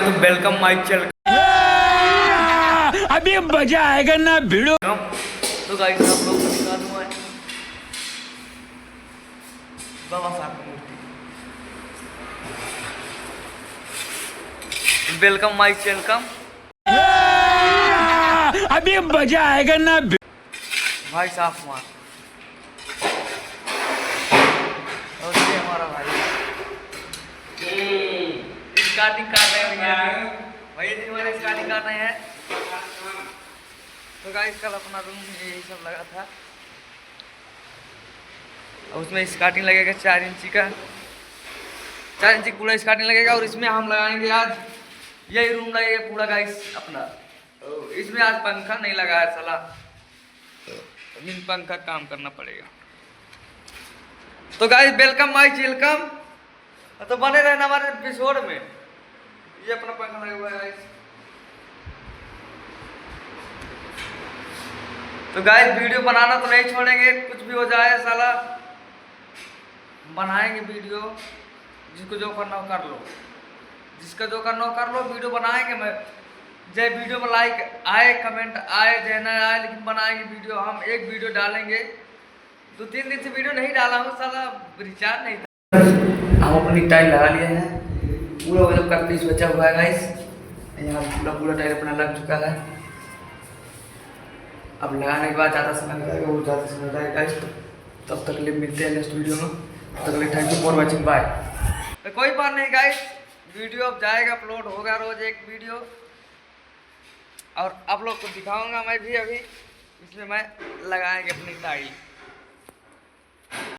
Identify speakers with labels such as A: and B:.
A: तो welcome my channel.
B: अभी मजा आएगा ना भिड़ो।
A: तो गाइस आप लोग को दिखा दूं मैं बाबा साहब की मूर्ति। Welcome my channel.
B: अभी मजा आएगा ना
A: भाई साहब वहाँ और ये हमारा भाई स्टार्टिंग कर रहे हैं भैया जी हमारे स्टार्टिंग कर रहे हैं। तो गाइस कल अपना रूम यही सब लगा था और उसमें स्टार्टिंग लगेगा 4 इंची का, 4 इंची पूरा स्टार्टिंग लगेगा और इसमें हम लगाएंगे आज यही रूम लगेगा पूरा गाइस अपना। तो इसमें आज पंखा नहीं लगा है साला, बिन पंखा काम करना पड़ेगा। तो गाइस वेलकम माय चैनल। तो बने रहना हमारे एपिसोड में। ये अपना पंखा लगा हुआ है गाइस। तो गाइस वीडियो बनाना तो नहीं छोड़ेंगे, कुछ भी हो जाए साला बनाएंगे वीडियो। जिसको जो करना हो कर लो, जिसका जो करना हो कर लो, वीडियो बनाएंगे। मैं जय वीडियो में लाइक आए कमेंट आए जय ना आए, लेकिन बनाएंगे वीडियो। हम एक वीडियो डालेंगे। 2-3 दिन से वीडियो नहीं डाला हूँ साला, रिचार्ज नहीं था। हम अपनी टाइल लगा लिए हैं पूरा, मतलब का पीस बचा हुआ है गाइस। यहाँ पूरा टाइल अपना लग चुका है। अब लगाने के बाद ज़्यादा समय लगेगा, वो ज़्यादा समय लगेगा गाइस। तब तक लिए मिलते हैं नेक्स्ट वीडियो में। तब तक लिए thank you for watching, bye. तो कोई बात नहीं गाइस, वीडियो अब जाएगा, अपलोड होगा रोज एक वीडियो और आप लोग को दिखाऊंगा मैं भी। अभी इसमें मैं लगाएंगे अपनी टाइल।